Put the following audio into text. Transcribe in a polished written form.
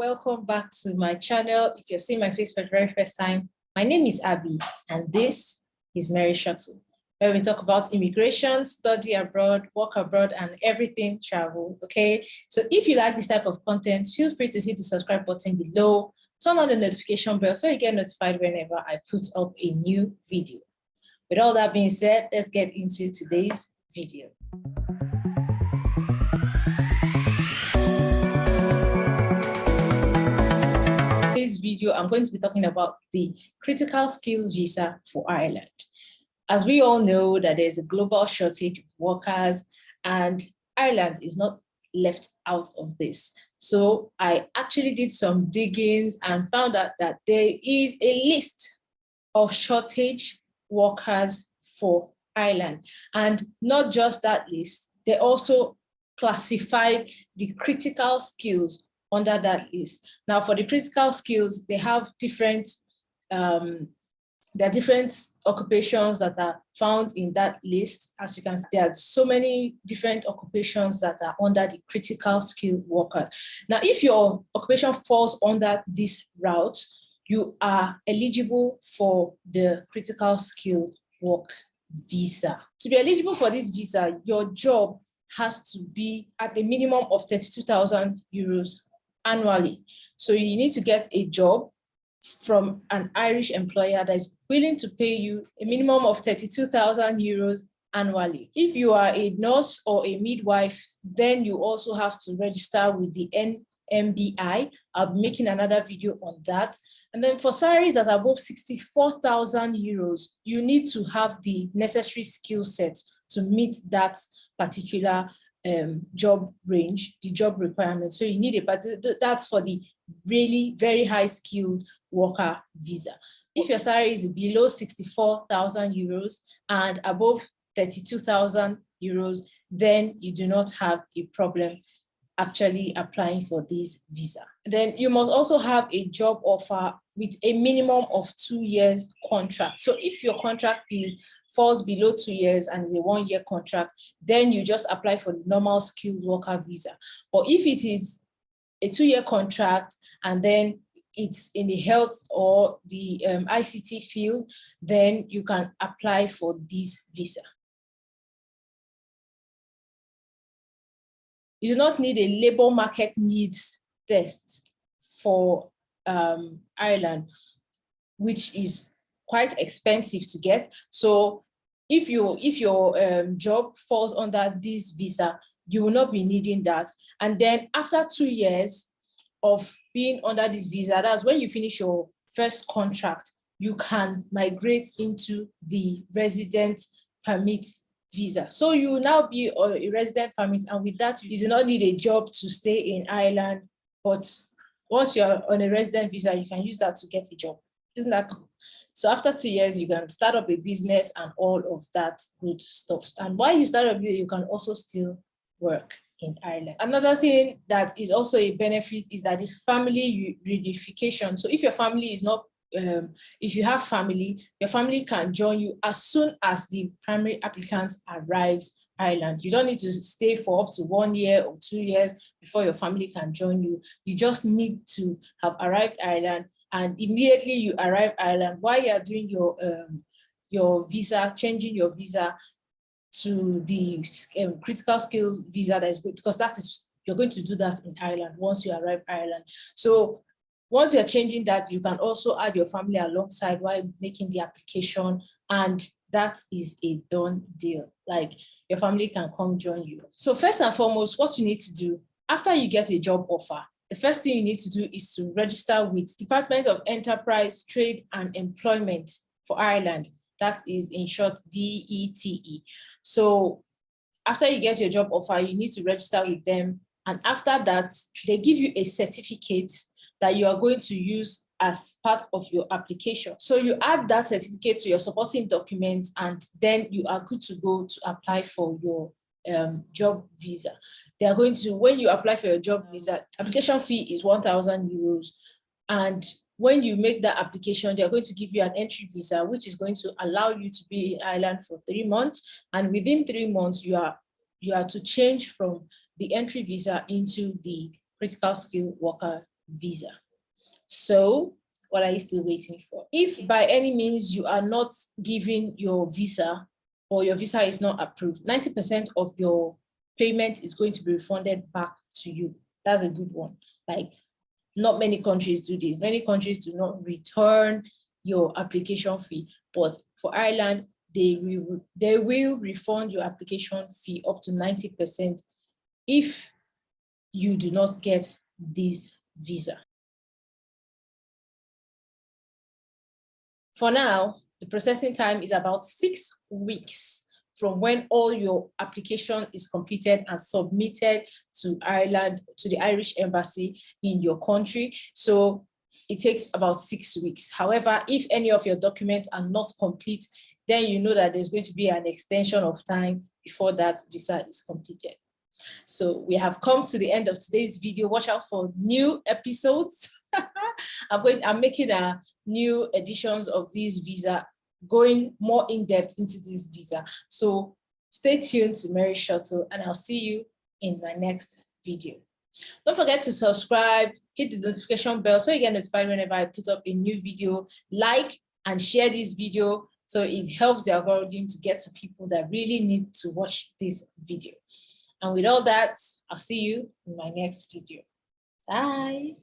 welcome back to my channel. If you're seeing my face for the very first time, my name is Abby and this is Shuttle, where we talk about immigration, study abroad, work abroad, and everything travel, okay? So if you like this type of content, feel free to hit the subscribe button below, turn on the notification bell so you get notified whenever I put up a new video. With all that being said, let's get into today's video. This video, I'm going to be talking about the critical skill visa for Ireland. As we all know that there's a global shortage of workers and Ireland is not left out of this. So I actually did some diggings and found out that there is a list of shortage workers for Ireland. And not just that list, they also classified the critical skills under that list. Now, for the critical skills, they have different, there are different occupations that are found in that list. As you can see, there are so many different occupations that are under the critical skill workers. Now, if your occupation falls under this route, you are eligible for the critical skill work visa. To be eligible for this visa, your job has to be at a minimum of 32,000 euros annually. So you need to get a job from an Irish employer that is willing to pay you a minimum of 32,000 euros annually. If you are a nurse or a midwife, then you also have to register with the NMBI. I'll be making another video on that. And then for salaries that are above 64,000 euros, you need to have the necessary skill set to meet that particular job range, the job requirement. So you need that's for the really very high skilled worker visa. If your salary is below 64,000 euros and above 32,000 euros, then you do not have a problem actually applying for this visa. Then you must also have a job offer with a minimum of 2 years contract. So if your contract falls below 2 years and is a 1-year contract, then you just apply for the normal skilled worker visa. But if it is a 2-year contract and then it's in the health or the ICT field, then you can apply for this visa. You do not need a labor market needs test for Ireland, which is quite expensive to get. So if your job falls under this visa, you will not be needing that. And then after 2 years of being under this visa, that's when you finish your first contract, you can migrate into the resident permit visa. So you will now be on a resident permit, and with that, you do not need a job to stay in Ireland. But once you're on a resident visa, you can use that to get a job. Isn't that cool? So after 2 years, you can start up a business and all of that good stuff. And while you start up, you can also still work in Ireland. Another thing that is also a benefit is that the family reunification. So if your family is not, if you have family, your family can join you as soon as the primary applicant arrives Ireland. You don't need to stay for up to 1 year or 2 years before your family can join you. You just need to have arrived Ireland, and immediately you arrive Ireland, while you are doing your visa, changing your visa to the critical skill visa, that is good, because you're going to do that in Ireland once you arrive Ireland. So once you're changing that, you can also add your family alongside while making the application, and that is a done deal. Like, your family can come join you. So first and foremost, what you need to do after you get a job offer, the first thing you need to do is to register with Department of Enterprise, Trade and Employment for Ireland. That is in short DETE. So after you get your job offer, you need to register with them. And after that, they give you a certificate that you are going to use as part of your application. So you add that certificate to your supporting documents, and then you are good to go to apply for your job visa. They are going to, when you apply for your job visa, application fee is 1,000 euros. And when you make that application, they're going to give you an entry visa, which is going to allow you to be in Ireland for 3 months. And within 3 months, you are to change from the entry visa into the critical skill worker visa. So what are you still waiting for? If by any means you are not given your visa or your visa is not approved, 90% of your payment is going to be refunded back to you. That's a good one. Like, not many countries do this. Many countries do not return your application fee, but for Ireland, they will refund your application fee up to 90% if you do not get this visa. For now, the processing time is about 6 weeks from when all your application is completed and submitted to Ireland, to the Irish embassy in your country. So it takes about 6 weeks. However, if any of your documents are not complete, then you know that there's going to be an extension of time before that visa is completed. So we have come to the end of today's video. Watch out for new episodes. I'm making a new editions of this visa, going more in depth into this visa. So stay tuned to Mary Shuttle, and I'll see you in my next video. Don't forget to subscribe, hit the notification bell so you get notified whenever I put up a new video. Like and share this video so it helps the algorithm to get to people that really need to watch this video. And with all that, I'll see you in my next video. Bye.